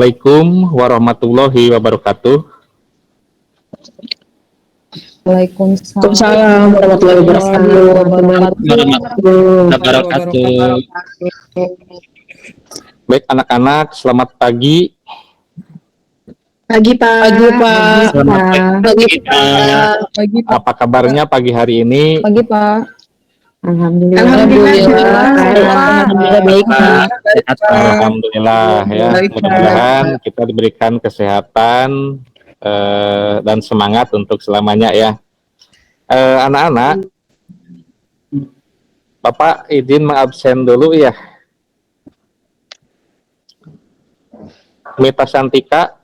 Assalamualaikum warahmatullahi wabarakatuh. Waalaikumsalam warahmatullahi wabarakatuh. Baik anak-anak, selamat pagi. Pagi Pak. Selamat pagi, Pak. Apa kabarnya pagi hari ini? Pagi Pak. Alhamdulillah baik Pak. Alhamdulillah ya. Baik, Mudah-mudahan kita diberikan kesehatan dan semangat untuk selamanya ya. Anak-anak, Bapak izin mengabsen dulu ya. Mita Santika.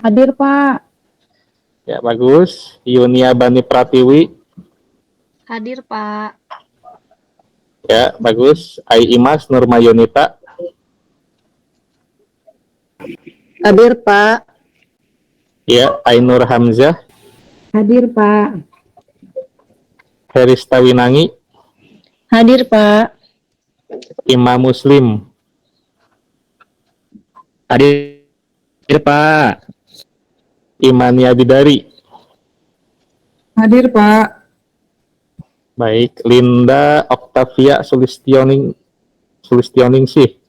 Hadir Pak. Ya bagus. Yunia Bani Pratiwi. Hadir, Pak. Ya bagus. Ai Imas Nurmayunita. Hadir Pak. Ya Ainur Hamzah. Hadir Pak. Herista Winangi. Hadir Pak. Imam Muslim. Hadir, Pak. Imania Bidari. Hadir, Pak. Baik, Linda Octavia Sulistioningsih.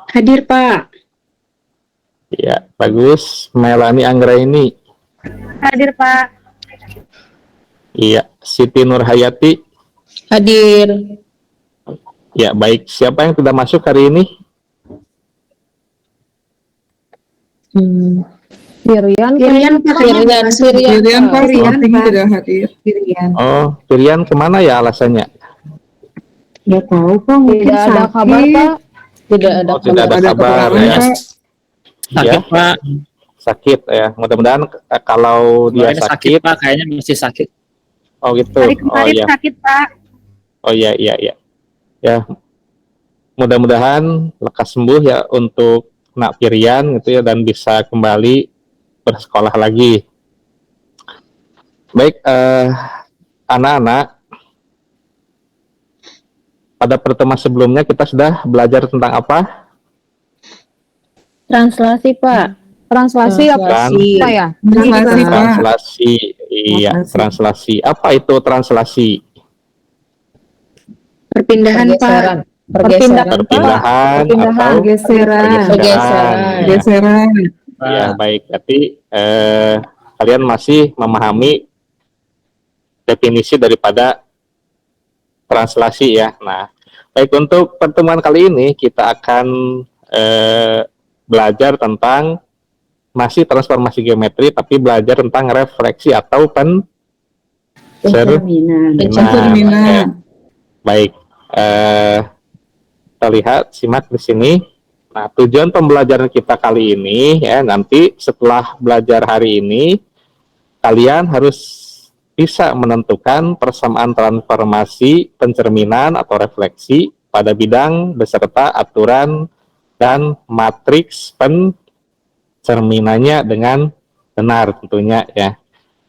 Hadir Pak. Ya, bagus. Melani Anggraini. Hadir, Pak. Iya, Siti Nurhayati. Hadir. Ya, baik. Siapa yang tidak masuk hari ini? Firian Pak. Firian, Pak. Sepertinya tidak hadir. Oh, Firian kemana ya alasannya? Nggak tahu Pak, mungkin tidak ada kabar Pak. Tidak ada Tidak ada kabar ya. Sakit, Pak. Sakit ya. Mudah-mudahan kalau dia Kemarin sakit, Pak. Kayaknya masih sakit. oh gitu. Hari Oh kemarin iya. sakit, Pak. Oh iya. Ya, mudah-mudahan lekas sembuh ya untuk Nak Firian gitu ya, dan bisa kembali bersekolah lagi. Baik, anak-anak, pada pertemuan sebelumnya kita sudah belajar tentang apa? translasi Pak. Translasi apa ya? Translasi, Pak. Translasi. Iya, translasi. Apa itu translasi? Perpindahan Pak. Perpindahan Atau geseran. Ya, baik. Berarti kalian masih memahami definisi daripada translasi ya. Nah, baik, untuk pertemuan kali ini kita akan belajar tentang masih transformasi geometri, tapi belajar tentang refleksi atau pencerminan. Ya. Baik, kita lihat, simak di sini. Nah, tujuan pembelajaran kita kali ini ya, nanti setelah belajar hari ini, kalian harus bisa menentukan persamaan transformasi, pencerminan atau refleksi pada bidang beserta aturan dan matriks pencerminannya dengan benar tentunya ya.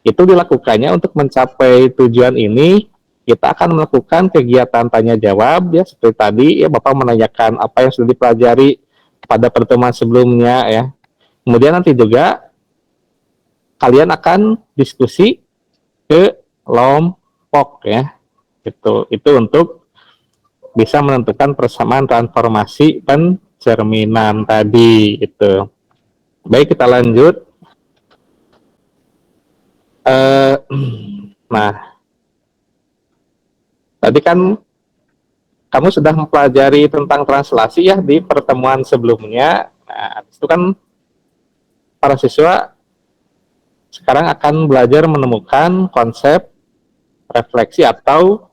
Itu dilakukannya untuk mencapai tujuan ini. Kita akan melakukan kegiatan tanya jawab ya, seperti tadi ya, Bapak menanyakan apa yang sudah dipelajari pada pertemuan sebelumnya ya. Kemudian nanti juga kalian akan diskusi ke kelompok ya. Itu untuk bisa menentukan persamaan transformasi pencerminan tadi itu. Baik, kita lanjut. Nah, tadi kan kamu sudah mempelajari tentang translasi ya di pertemuan sebelumnya. Nah, itu kan para siswa sekarang akan belajar menemukan konsep refleksi atau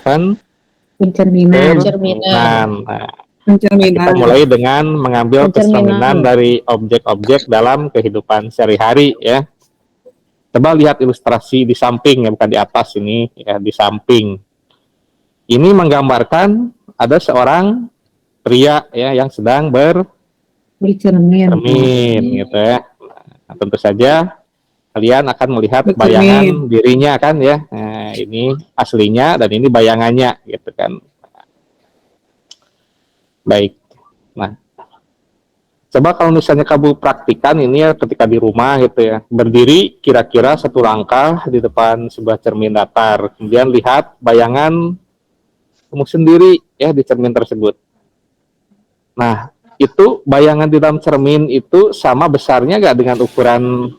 pencerminan. Nah, kita mulai dengan mengambil pencerminan dari objek-objek dalam kehidupan sehari-hari ya. Coba lihat ilustrasi di samping ya, bukan di atas ini ya, di samping. Ini menggambarkan ada seorang pria ya yang sedang bercermin gitu ya. Nah, tentu saja kalian akan melihat bayangan dirinya kan ya. Nah, ini aslinya dan ini bayangannya gitu kan. Baik. Nah, coba kalau misalnya kamu praktikan ini ya ketika di rumah gitu ya, berdiri kira-kira 1 langkah di depan sebuah cermin datar, kemudian lihat bayangan kamu sendiri ya di cermin tersebut. Nah, itu bayangan di dalam cermin itu sama besarnya nggak dengan ukuran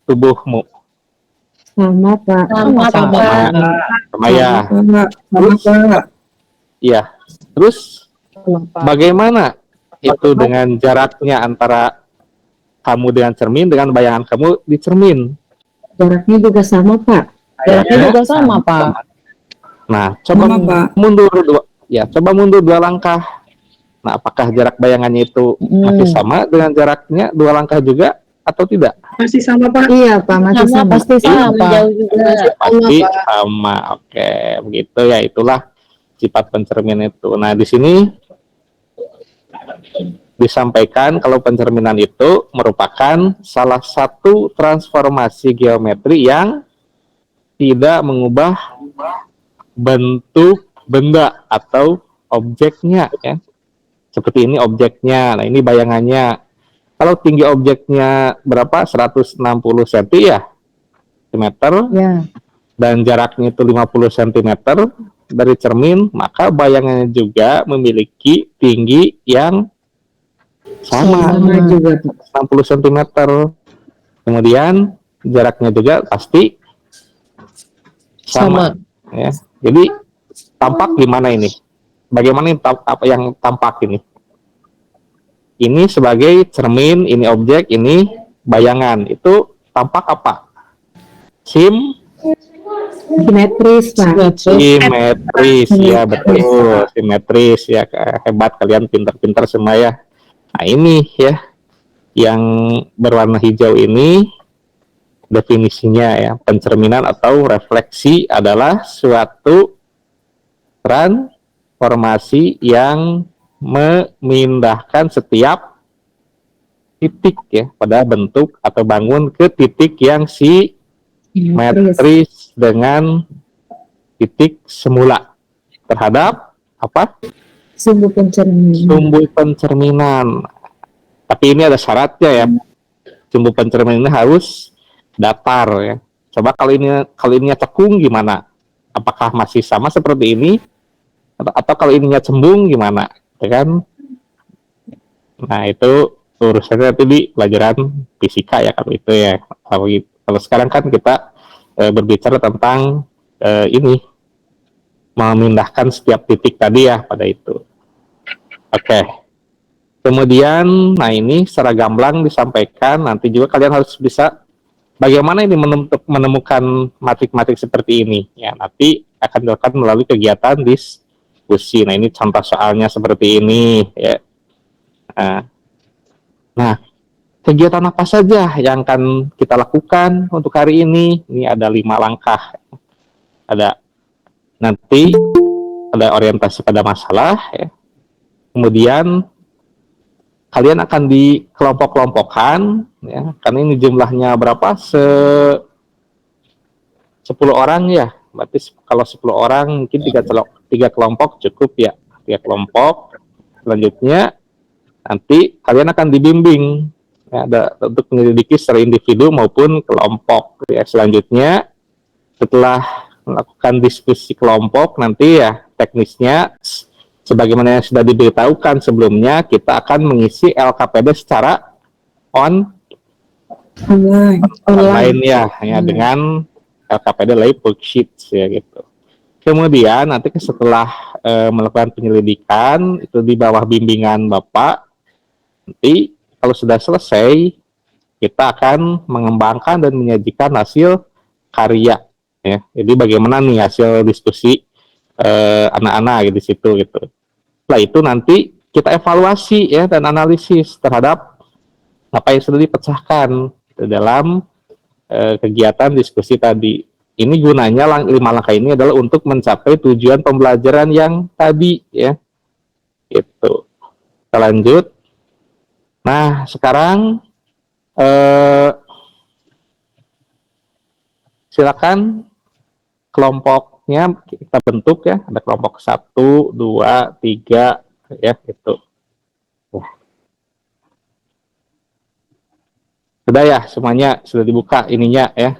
tubuhmu? Sama, Pak. Sama, Pak. Sama ya. Sama, Pak. Iya. Terus bagaimana itu dengan jaraknya antara kamu dengan cermin dengan bayangan kamu di cermin? Jaraknya juga sama, Pak. Jaraknya juga sama, Pak. Nah, coba Sama, Pak. coba mundur 2 langkah. Nah, apakah jarak bayangannya itu masih sama dengan jaraknya 2 langkah juga atau tidak? Masih sama, Pak. Iya, Pak, masih sama. Pasti sama. Jauh juga. Pasti sama. Oke, begitu ya. Itulah sifat pencermin itu. Nah, di sini disampaikan kalau pencerminan itu merupakan salah satu transformasi geometri yang tidak mengubah bentuk benda atau objeknya ya. Seperti ini objeknya. Nah, ini bayangannya. Kalau tinggi objeknya berapa? 160 cm ya? Meter. Ya. Dan jaraknya itu 50 cm dari cermin, maka bayangannya juga memiliki tinggi yang sama juga, Pak. 60 cm. Kemudian jaraknya juga pasti sama. Ya. Jadi tampak gimana ini? Bagaimana apa yang tampak ini? Ini sebagai cermin, ini objek, ini bayangan. Itu tampak apa? Simetris, Pak. Simetris, ya betul. Simetris ya, hebat kalian, pintar-pintar semua ya. Nah, ini ya yang berwarna hijau ini definisinya ya, pencerminan atau refleksi adalah suatu transformasi yang memindahkan setiap titik ya pada bentuk atau bangun ke titik yang simetris dengan titik semula terhadap apa? Sumbu pencerminan. Sumbu pencerminan. Tapi ini ada syaratnya ya. Sumbu pencerminan ini harus datar ya. Coba kalau ininya cekung gimana? Apakah masih sama seperti ini? Atau kalau ininya cembung gimana? Ya kan? Nah, itu urusannya nanti di pelajaran fisika ya kalau itu ya. Kalau sekarang kan kita berbicara tentang ini memindahkan setiap titik tadi ya pada itu. Oke. Kemudian, nah ini secara gamblang disampaikan, nanti juga kalian harus bisa bagaimana ini menemukan matrik-matrik seperti ini. Ya, nanti akan dilakukan melalui kegiatan diskusi. Nah, ini contoh soalnya seperti ini. Ya. Nah, kegiatan apa saja yang akan kita lakukan untuk hari ini? Ini ada 5 langkah. Nanti ada orientasi pada masalah. Ya. Kemudian kalian akan dikelompok-kelompokkan, ya, karena ini jumlahnya berapa? 10 orang ya. Berarti kalau 10 orang mungkin 3 kelompok cukup ya. 3 kelompok. Selanjutnya nanti kalian akan dibimbing ya, untuk menyelidiki secara individu maupun kelompok. Ya, selanjutnya setelah melakukan diskusi kelompok nanti ya teknisnya sebagaimana yang sudah diberitahukan sebelumnya, kita akan mengisi LKPD secara online ya, dengan LKPD Live Worksheets ya gitu. Kemudian nanti setelah melakukan penyelidikan itu di bawah bimbingan Bapak, nanti kalau sudah selesai kita akan mengembangkan dan menyajikan hasil karya ya. Jadi bagaimana nih hasil diskusi anak-anak di situ gitu. Setelah itu nanti kita evaluasi ya dan analisis terhadap apa yang sudah dipecahkan dalam kegiatan diskusi tadi. Ini gunanya 5 langkah ini adalah untuk mencapai tujuan pembelajaran yang tadi ya. Itu. Kita lanjut. Nah, sekarang silakan kelompoknya kita bentuk ya, ada kelompok 1, 2, 3 ya gitu. Sudah ya semuanya, sudah dibuka ininya ya,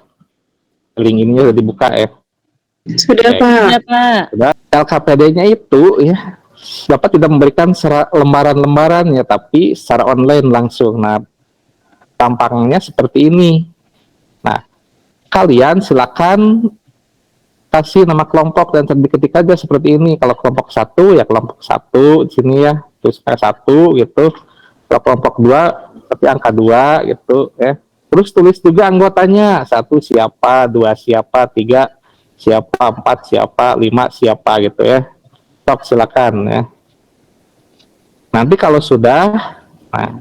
link ininya sudah dibuka ya. Sudah Oke. Pak. Ya, Pak. Sudah. LKPD-nya itu ya Bapak tidak memberikan secara lembaran-lembaran ya, tapi secara online langsung. Nah, tampangnya seperti ini. Nah, kalian silakan kasih nama kelompok dan diketik aja seperti ini. Kalau kelompok 1 ya kelompok 1 di sini ya, terus kayak 1 gitu. Kalau kelompok 2 tapi angka 2 gitu ya. Terus tulis juga anggotanya, 1 siapa, 2 siapa, 3 siapa, 4 siapa, 5 siapa gitu ya. Sok silakan ya. Nanti kalau sudah, nah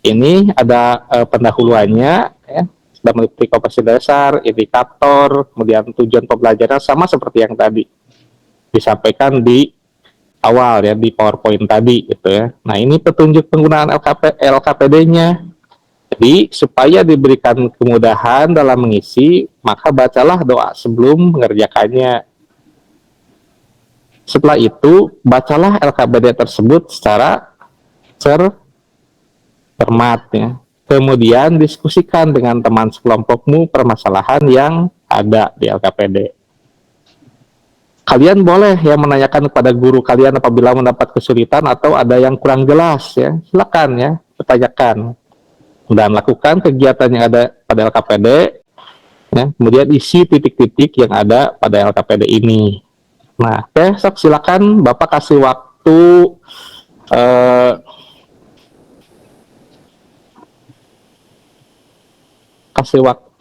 ini ada pendahuluannya ya, sudah meliputi kompetensi dasar, indikator, kemudian tujuan pembelajaran sama seperti yang tadi disampaikan di awal ya, di PowerPoint tadi gitu ya. Nah ini petunjuk penggunaan LKPD-nya. Jadi supaya diberikan kemudahan dalam mengisi, maka bacalah doa sebelum mengerjakannya. Setelah itu, bacalah LKPD tersebut secara cermat ya. Kemudian diskusikan dengan teman sekelompokmu permasalahan yang ada di LKPD. Kalian boleh ya menanyakan kepada guru kalian apabila mendapat kesulitan atau ada yang kurang jelas ya. Silakan ya, pertanyakan. Dan lakukan kegiatan yang ada pada LKPD ya. Kemudian isi titik-titik yang ada pada LKPD ini. Nah, besok silakan Bapak kasih waktu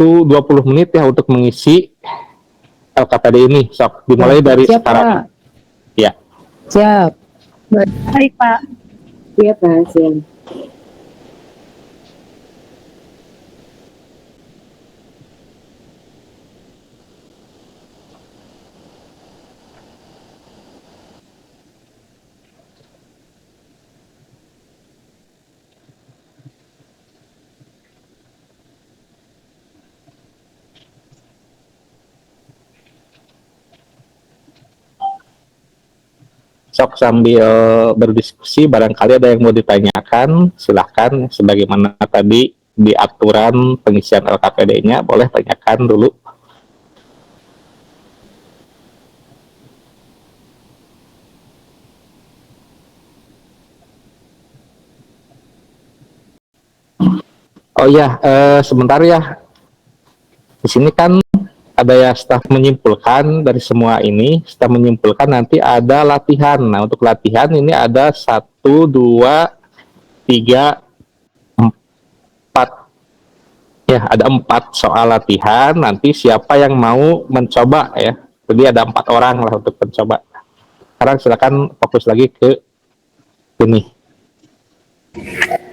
20 menit ya untuk mengisi LKPD ini. Sok dimulai dari Siap, sekarang. Pak. Ya. Siap. Baik, Pak. Iya Pak, siap. Sok sambil berdiskusi, barangkali ada yang mau ditanyakan, silahkan. Sebagaimana tadi di aturan pengisian LKPD-nya, boleh tanyakan dulu. Oh ya, sebentar ya. Di sini kan ada ya staf menyimpulkan dari semua ini, staf menyimpulkan nanti ada latihan. Nah, untuk latihan ini ada 1, 2, 3, 4. Ya, ada 4 soal latihan. Nanti siapa yang mau mencoba ya. Jadi ada 4 orang lah untuk mencoba. Sekarang silakan fokus lagi ke ini.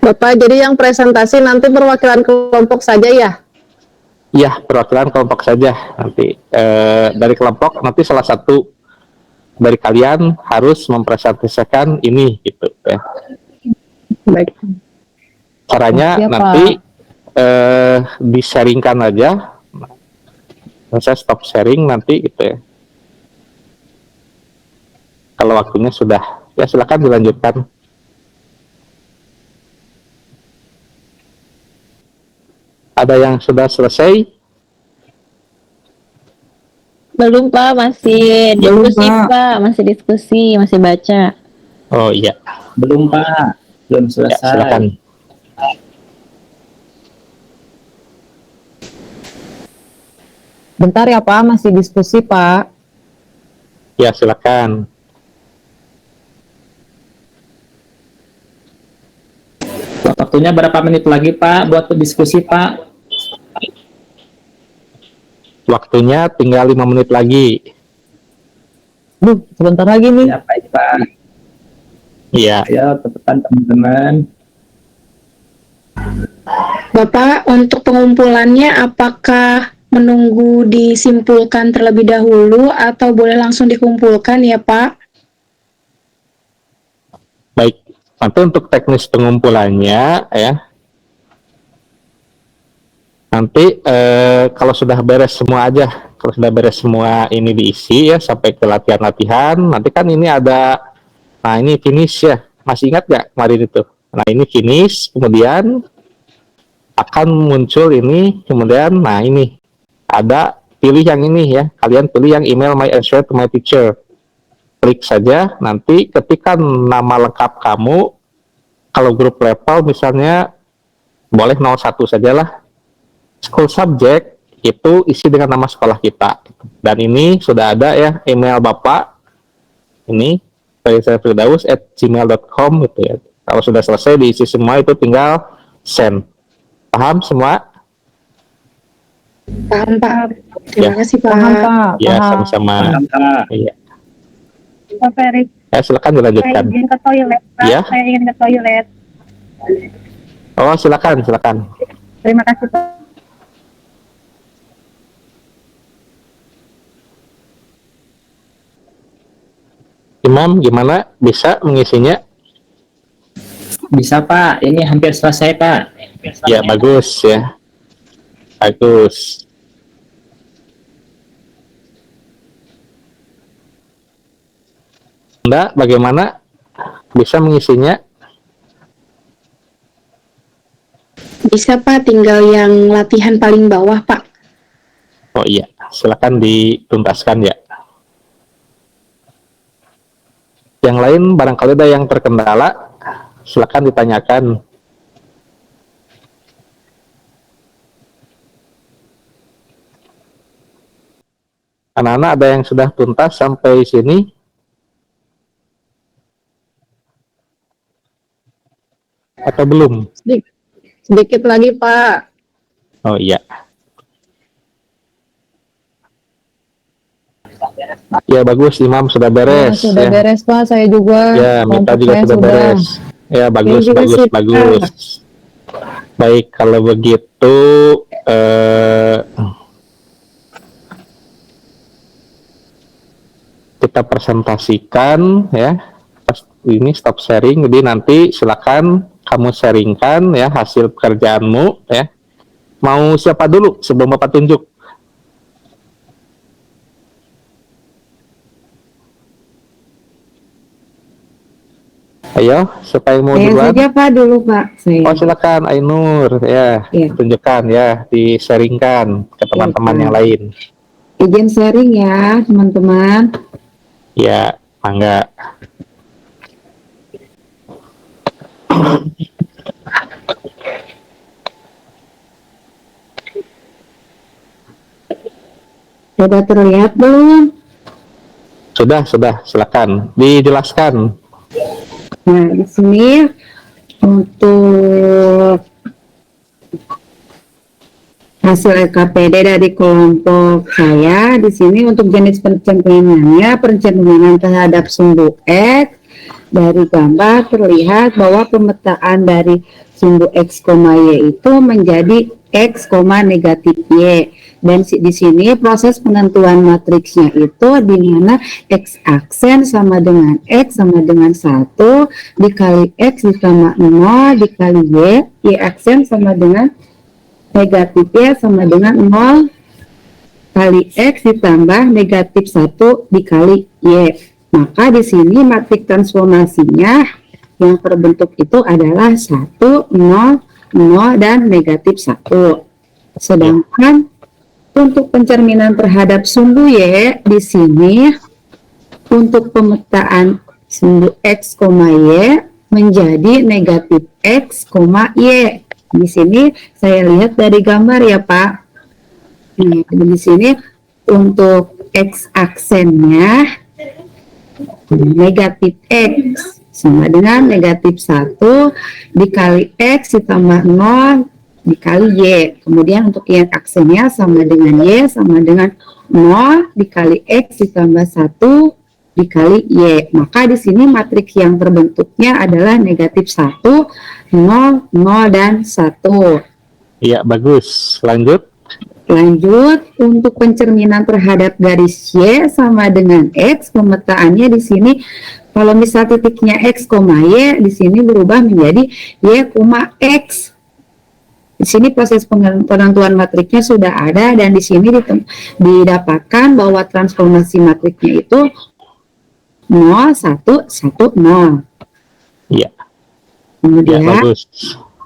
Bapak, jadi yang presentasi nanti perwakilan kelompok saja ya? Ya, perwakilan kelompok saja nanti. Dari kelompok nanti salah satu dari kalian harus mempresentasikan ini gitu ya. Baik. Caranya Siap, nanti di-sharingkan aja. Saya stop sharing nanti gitu ya. Kalau waktunya sudah, ya silakan dilanjutkan. Ada yang sudah selesai? Belum Pak, masih Belum, diskusi Pak. Pak, masih diskusi, masih baca. Oh iya, Belum Pak, belum ya, selesai. silakan. Bentar ya, Pak. Masih diskusi, Pak. Ya silakan. Waktunya berapa menit lagi Pak buat diskusi Pak? Waktunya tinggal 5 menit lagi. Duh, sebentar lagi nih. Ya baik Pak. Iya. Ayo cepetan teman-teman. Bapak, untuk pengumpulannya apakah menunggu disimpulkan terlebih dahulu atau boleh langsung dikumpulkan ya Pak? Baik. Nanti untuk teknis pengumpulannya ya. Nanti kalau sudah beres semua aja, kalau sudah beres semua ini diisi ya sampai ke latihan-latihan, nanti kan ini ada, nah ini finish ya. Masih ingat nggak kemarin itu? Nah, ini finish, kemudian akan muncul ini, kemudian, nah ini, ada pilih yang ini ya, kalian pilih yang email my answer to my teacher. Klik saja, nanti ketika nama lengkap kamu, kalau grup level misalnya, boleh 01 sajalah. School subject, itu isi dengan nama sekolah kita. Dan ini sudah ada ya, email Bapak, ini, faisal@gmail.com gitu ya. Kalau sudah selesai diisi semua itu tinggal send. Paham semua? Paham, Pak. Terima Ya. kasih, Pak. Paham, Pak. Ya, Paham. sama-sama. Iya. Pak Ferry, Ya, silakan saya dilanjutkan. izin ke toilet, Pak. Ya. Saya ingin ke toilet. Oh, silakan. Terima kasih, Pak. Imam, gimana? Bisa mengisinya? Bisa Pak, ini hampir selesai Pak. Ya, bagus ya. Bagus. Anda bagaimana? Bisa mengisinya? Bisa, Pak. Tinggal yang latihan paling bawah, Pak. Oh iya, silakan dituntaskan ya. Yang lain barangkali ada yang terkendala, silakan ditanyakan. Anak-anak ada yang sudah tuntas sampai sini? Atau belum? Sedikit lagi, Pak. Oh iya. Ya bagus, Imam sudah Ya, beres. sudah beres Pak, saya juga. Ya, Mita Kelompok juga saya sudah beres. Ya, bagus, juga bagus, sih, bagus. Baik, kalau begitu kita presentasikan ya. Ini stop sharing, jadi nanti silakan kamu sharingkan ya hasil pekerjaanmu ya. Mau siapa dulu sebelum Bapak tunjuk? Ayo, siapa yang mau Saya duluan? saja, Pak, dulu, Pak. Saya. Oh, silakan Ainur ya, Iya. tunjukkan ya, di-sharingkan ke teman-teman yang lain. Izin sharing ya, teman-teman. Ya, mangga. Sudah terlihat belum? Sudah, silakan. Dijelaskan. Nah, di sini untuk hasil LKPD dari kelompok saya, di sini untuk jenis pencerminannya, pencerminan terhadap sumbu X. Dari gambar terlihat bahwa pemetaan dari sumbu X, Y itu menjadi X, negatif Y. Dan di sini proses penentuan matriksnya itu di mana X aksen sama dengan X sama dengan 1 dikali X ditambah 0 dikali Y aksen sama dengan negatif Y sama dengan 0 kali X ditambah negatif 1 dikali Y. Maka di sini matrik transformasinya yang terbentuk itu adalah 1, 0, 0, dan negatif 1. Sedangkan untuk pencerminan terhadap sumbu Y di sini untuk pemetaan sumbu X, Y menjadi negatif X, Y. Di sini saya lihat dari gambar ya Pak. Nah, di sini untuk X aksennya negatif X sama dengan negatif 1 dikali X ditambah 0 dikali Y. Kemudian untuk Y aksennya sama dengan Y sama dengan 0 dikali X ditambah 1 dikali Y. Maka di sini matriks yang terbentuknya adalah negatif 1, 0, 0, dan 1. Iya, bagus. Lanjut. Lanjut, untuk pencerminan terhadap garis Y sama dengan X, pemetaannya di sini kalau misal titiknya X, Y, di sini berubah menjadi Y, X. Di sini proses penentuan matriknya sudah ada dan di sini didapatkan bahwa transformasi matriknya itu 0, 1, 1, 0. Iya. Ya, Kemudian bagus.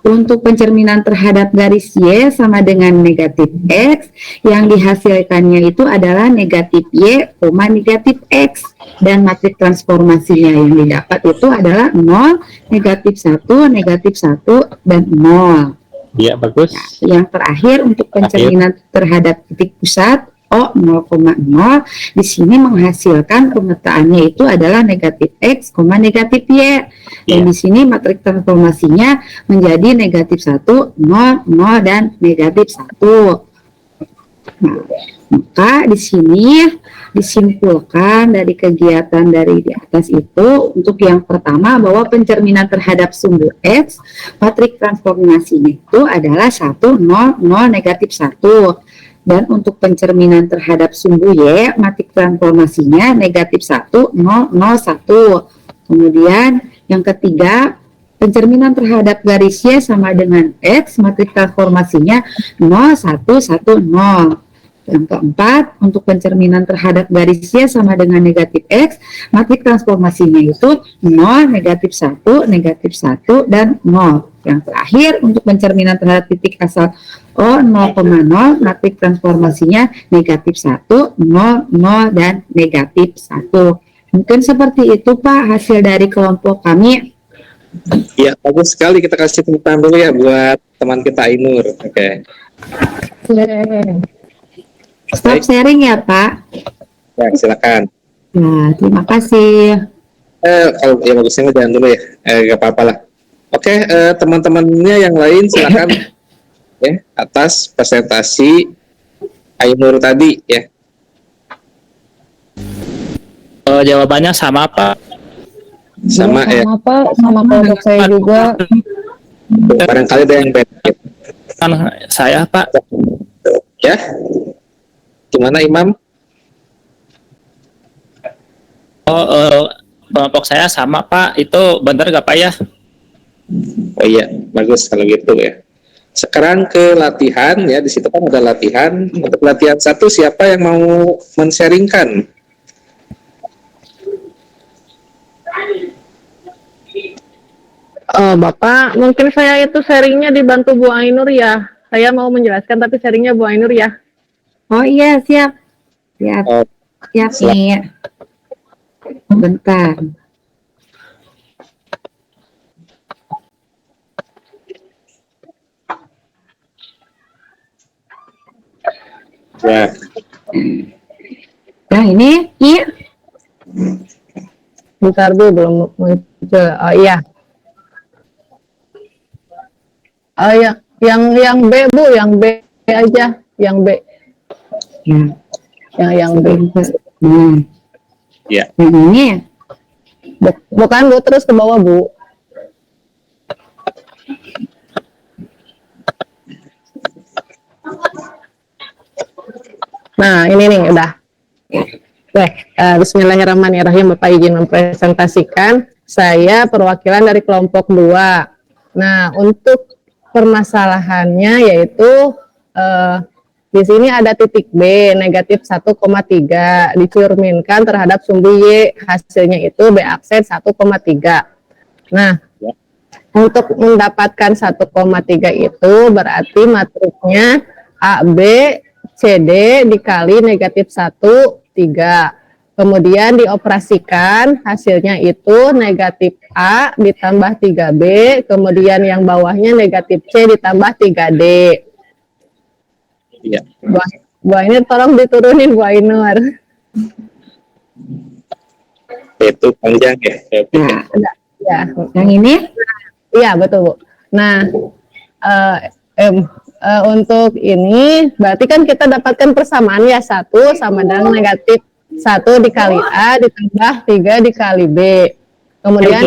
untuk pencerminan terhadap garis Y sama dengan negatif X, yang dihasilkannya itu adalah negatif Y, negatif X. Dan matrik transformasinya yang didapat itu adalah 0, negatif 1, negatif 1, dan 0. Iya, bagus. Yang terakhir untuk pencerminan terhadap titik pusat O 0,0, di sini menghasilkan pemetaannya itu adalah negatif X, negatif Y. Dan Iya. di sini matrik transformasinya menjadi negatif 1, 0, 0, dan negatif 1. Nah, maka di sini disimpulkan dari kegiatan dari di atas itu, untuk yang pertama bahwa pencerminan terhadap sumbu X, matrik transformasinya itu adalah 1, 0, 0, negatif 1. Dan untuk pencerminan terhadap sumbu Y, matrik transformasinya negatif 1, 0, 0, 1. Kemudian yang ketiga, pencerminan terhadap garis Y sama dengan X, matrik transformasinya 0, 1, 1, 0. Yang keempat, untuk pencerminan terhadap garis Y sama dengan negatif X, matrik transformasinya itu 0, negatif 1, negatif 1, dan 0. Yang terakhir, untuk pencerminan terhadap titik asal O 0,0, matrik transformasinya negatif 1, 0, 0, dan negatif 1. Mungkin seperti itu Pak hasil dari kelompok kami. Ya, bagus sekali. Kita kasih tepuk tangan dulu ya buat teman kita Ainur. Oke. Stop sharing ya Pak. Ya, silakan. Nah, terima kasih. Kalau ya bagusnya jangan dulu ya. Gak apa-apa lah. Oke, teman-temannya yang lain silakan ya atas presentasi Ainur tadi ya. Jawabannya sama Pak. Sama ya. Sama Pak, sama kelompok saya juga. Barangkali ada yang beda. Kan saya Pak. Ya. Gimana Imam? Kelompok saya sama Pak. Itu benar gak Pak ya? Oh iya, bagus kalau gitu ya. Sekarang ke latihan ya, di situ kan ada latihan. Untuk latihan 1 siapa yang mau men-sharingkan? Bapak, mungkin saya itu sharingnya dibantu Bu Ainur ya. Saya mau menjelaskan tapi sharingnya Bu Ainur ya. Oh iya, siap. Siap. Oh, Siap nih. Bentar. ya. Yang ini, iya. Bentar Bu, belum muncul. Oh iya. Oh ya, yang B Bu, yang B aja, yang B. Ya, Yang B. nah. Ya. Yang ini, Bukan Bu, terus ke bawah Bu. Nah, ini nih udah. Bismillahirrahmanirrahim. Bapak izin mempresentasikan. Saya perwakilan dari kelompok 2. Nah, untuk permasalahannya yaitu di sini ada titik B negatif 1,3 dicerminkan terhadap sumbu Y, hasilnya itu B aksen 1,3. Nah, untuk mendapatkan 1,3 itu berarti matriknya AB CD dikali negatif 1, 3. Kemudian dioperasikan, hasilnya itu negatif A ditambah 3B, kemudian yang bawahnya negatif C ditambah 3D. Iya. Bu Ainur tolong diturunin Bu Ainur. Itu panjang ya. nah, Ya, yang ini, iya betul Bu. Nah, untuk ini berarti kan kita dapatkan persamaan ya, 1 sama dengan negatif 1 dikali A ditambah 3 dikali B. Kemudian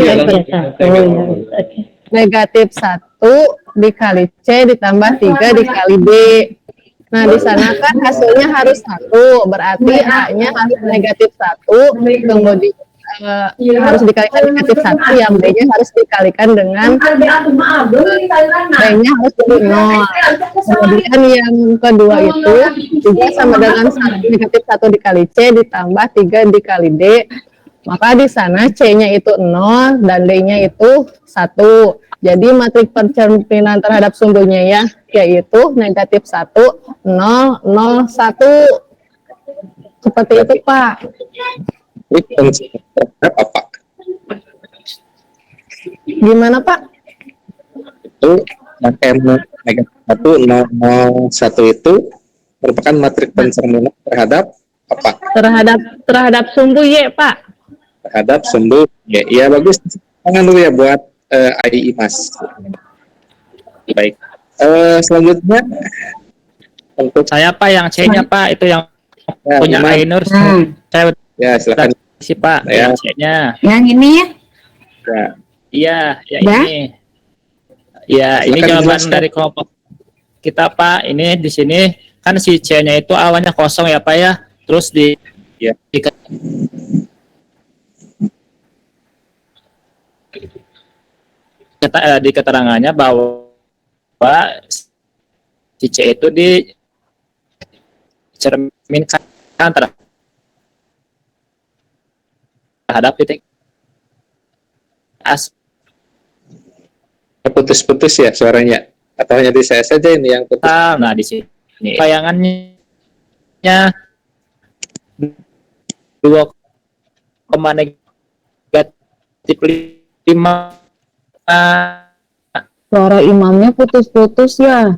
negatif 1 dikali C ditambah 3 dikali B. Nah, di sana kan hasilnya harus 1, berarti A-nya harus negatif 1, kemudian harus dikalikan negatif 1, yang B-nya harus dikalikan dengan B-nya harus jadi 0. Kemudian yang kedua itu juga sama dengan negatif 1 dikali C ditambah 3 dikali D. Maka di sana C-nya itu 0 dan D-nya itu 1. Jadi matrik pencerminan terhadap sumbunya ya, yaitu negatif 1, 0, 0, 1. Seperti itu, Pak. Matrik pencerminan terhadap apa? Gimana, Pak? Itu negatif 1, 0, 0, 1 itu merupakan matrik pencerminan terhadap apa? Terhadap sumbu Y, Pak. Terhadap sumbu Y. Ya, bagus. Tangan dulu ya buat AI Mas. Baik. Selanjutnya untuk Saya Pak yang C-nya Pak, itu yang ya, punya Iman. Ainur. Nah, Saya Ya, silakan. sih Pak, Ya. yang C-nya. yang ini ya. Ya. Iya, ya Dah? ini. Ya, ini Silakan jawaban dijelaskan. dari kelompok kita Pak. Ini di sini kan si C-nya itu awalnya kosong ya Pak ya. Terus Ya. di keterangannya bahwa si C itu dicerminkan terhadap titik as. Putus-putus ya suaranya. Atau hanya di saya saja ini yang putus? Nah, di sini bayangannya 2, negatif 5. Suara imamnya putus-putus ya.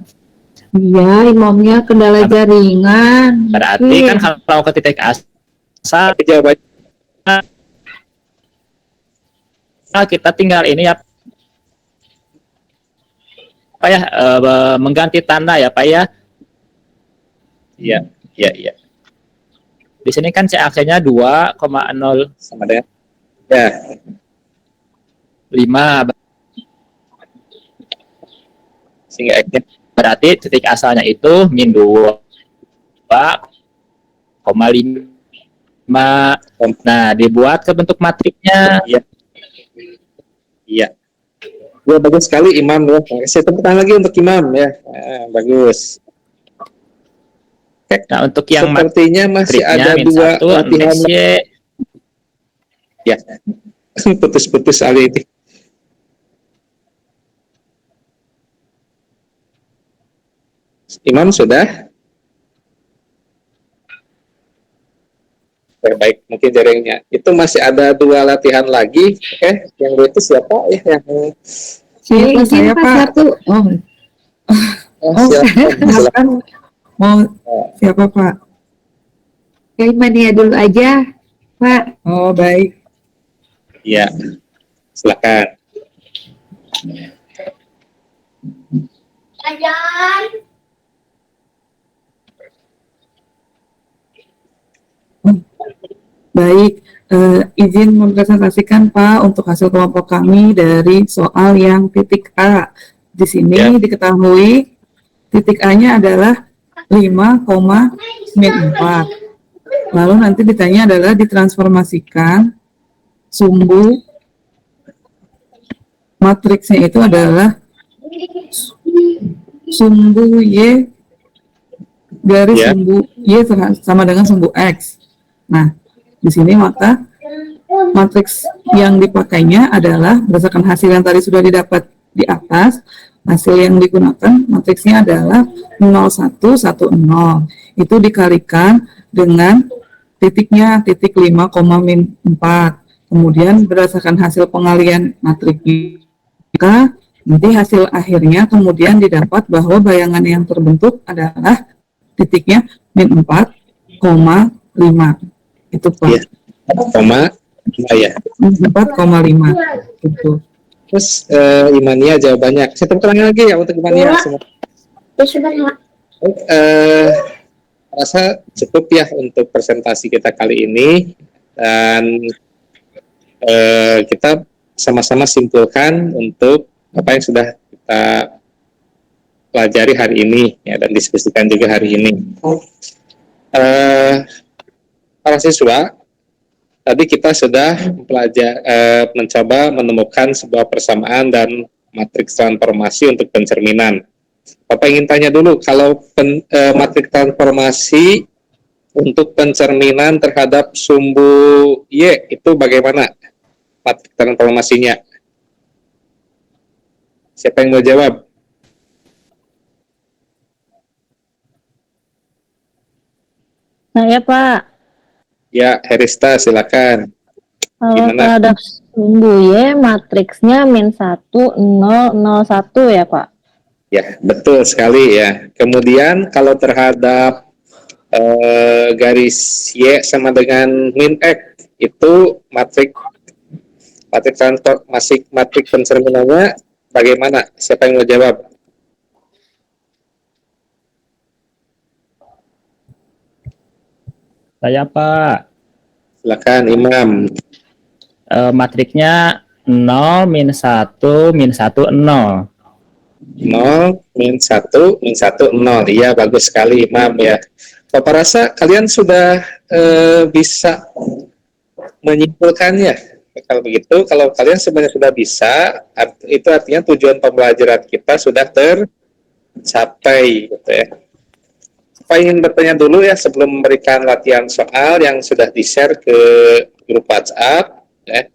Iya, imamnya kendala jaringan. Berarti kan kalau ke titik asal Jawabannya kita tinggal ini ya Pak ya, mengganti tanda ya Pak ya. iya, iya, iya. Di sini kan CAC-nya 2,05. Sama dengan ya, sehingga X-nya Berarti titik asalnya itu min 2,5. Nah, dibuat ke bentuk matriknya. iya. Ya, bagus sekali Imam ya. Saya tepuk tangan lagi untuk Imam ya. Bagus. Nah, untuk yang Sepertinya masih matriknya ada min 2 1, latihan. Y. Ya. Putus-putus kali ini. Imam sudah? Baik, mungkin jaringnya. Itu masih ada 2 latihan lagi. Yang itu siapa ya? Yang Saya Pak satu. silakan. Mau siapa Pak? Kayak mania dulu aja, Pak. Oh baik. Iya, silakan. Baik, izin mempresentasikan Pak untuk hasil kelompok kami dari soal yang titik A. Di sini Ya. diketahui titik A-nya adalah 5,4. Lalu nanti ditanya adalah ditransformasikan sumbu matriksnya itu adalah sumbu Y dari Ya. sumbu Y sama dengan sumbu X. Nah, di sini maka matriks yang dipakainya adalah berdasarkan hasil yang tadi sudah didapat di atas. Hasil yang digunakan matriksnya adalah 0110. Itu dikalikan dengan titiknya, titik 5,4. Kemudian berdasarkan hasil pengalian matriknya, nanti hasil akhirnya kemudian didapat bahwa bayangan yang terbentuk adalah titiknya min 4,5. Itu Pak. Iya. 4,5 ya. 4,5 itu. Terus Imania jawabannya. Saya tepuk tangan lagi ya untuk Imania semua. Rasa cukup ya untuk presentasi kita kali ini, dan kita sama-sama simpulkan untuk apa yang sudah kita pelajari hari ini ya, dan diskusikan juga hari ini. Para siswa, tadi kita sudah mencoba menemukan sebuah persamaan dan matriks transformasi untuk pencerminan. Bapak ingin tanya dulu, kalau matriks transformasi untuk pencerminan terhadap sumbu Y itu bagaimana matrik transformasinya? Siapa yang mau jawab? Saya Pak, Ya, Herista silakan. kalau Gimana? terhadap sumbu Y matriksnya min 1, 0, 0, 1 ya Pak? Ya, betul sekali ya. Kemudian kalau terhadap garis Y sama dengan min X itu matrik transformasi matrik pencerminannya bagaimana? Siapa yang mau jawab? Saya Pak, Silakan Imam. matriknya 0, min 1, min 1, 0. 0, min 1, min 1, 0. Iya, bagus sekali Imam ya. Bapak rasa kalian sudah bisa menyimpulkannya. Kalau begitu, kalau kalian sebenarnya sudah bisa, itu artinya tujuan pembelajaran kita sudah tercapai, gitu ya. Saya ingin bertanya dulu ya sebelum memberikan latihan soal yang sudah di-share ke grup WhatsApp. Ya.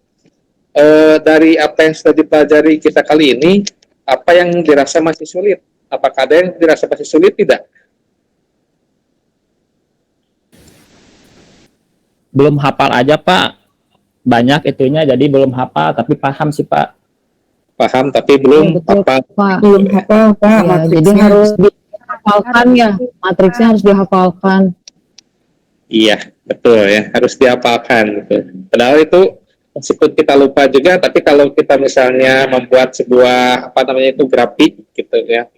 Dari apa yang sudah dipelajari kita kali ini, apa yang dirasa masih sulit? Apakah ada yang dirasa masih sulit? Tidak. Belum hafal aja Pak, banyak itunya jadi belum hafal, tapi paham sih Pak. Paham tapi belum Betul, apa. Pak. Belum hafal, Pak. Ya, jadi matriksnya. harus dihafalkan ya, matriksnya harus dihafalkan. Iya, betul ya, harus dihafalkan. Gitu. Padahal itu meskipun kita lupa juga, tapi kalau kita misalnya membuat sebuah apa namanya itu grafik gitu ya,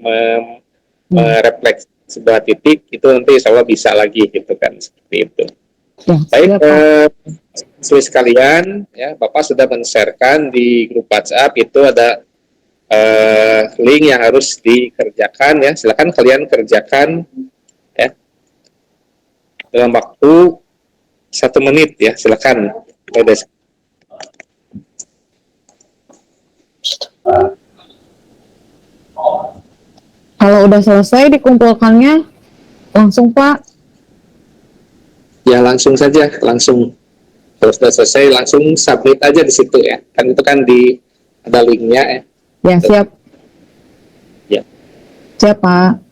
merefleksi sebuah titik, itu nanti insya Allah bisa lagi gitu kan, seperti itu. Ya, Baik, siap, Pak. siswi sekalian, ya Bapak sudah men-sharekan di grup WhatsApp itu ada link yang harus dikerjakan ya. Silakan kalian kerjakan ya dalam waktu 1 menit ya. Silakan. Kalau udah selesai dikumpulkannya, langsung Pak. Ya langsung saja, langsung. Kalau sudah selesai langsung submit aja di situ ya. Kan itu kan ada linknya ya. Ya, siap. Ya. Siap, Pak.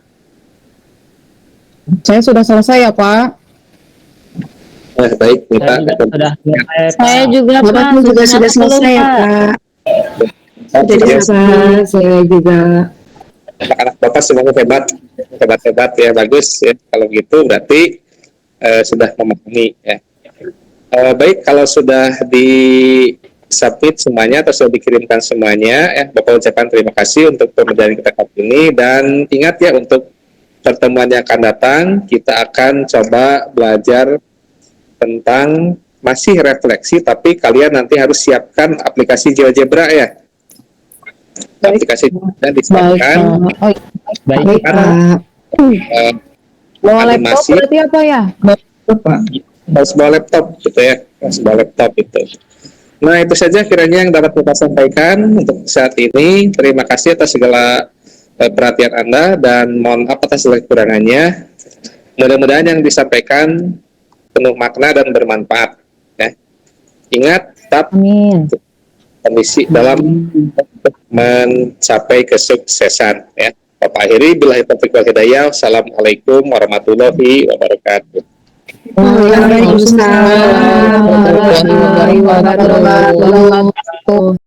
Saya sudah selesai ya, Pak. Baik, kita Saya juga sudah selesai, Pak. Saya juga Pak, Bapak juga sudah selesai ya, Pak. Sudah selesai, saya juga. anak-anak Bapak semuanya hebat ya, bagus ya. Kalau gitu berarti sudah memahami ya. Baik, kalau sudah di submit semuanya atau sudah dikirimkan semuanya ya, Bapak ucapkan terima kasih untuk pembelajaran kita kali ini, dan ingat ya untuk pertemuan yang akan datang kita akan coba belajar tentang masih refleksi, tapi kalian nanti harus siapkan aplikasi GeoGebra ya. Aplikasi dan disiapkan. Baik, Pak. Bawa laptop animasi. berarti apa ya? Pak. Harus bawa laptop gitu ya, harus bawa laptop itu. Nah itu saja kiranya yang dapat kita sampaikan untuk saat ini. Terima kasih atas segala perhatian Anda dan mohon maaf atas segala kekurangannya. Mudah-mudahan yang disampaikan penuh makna dan bermanfaat. Ya. Ingat tetap Amin. kondisi dalam mencapai kesuksesan. Ya. Bapak akhiri billahi taufiq wal hidayah. Assalamualaikum warahmatullahi wabarakatuh. Waalaikumsalam warahmatullahi wabarakatuh.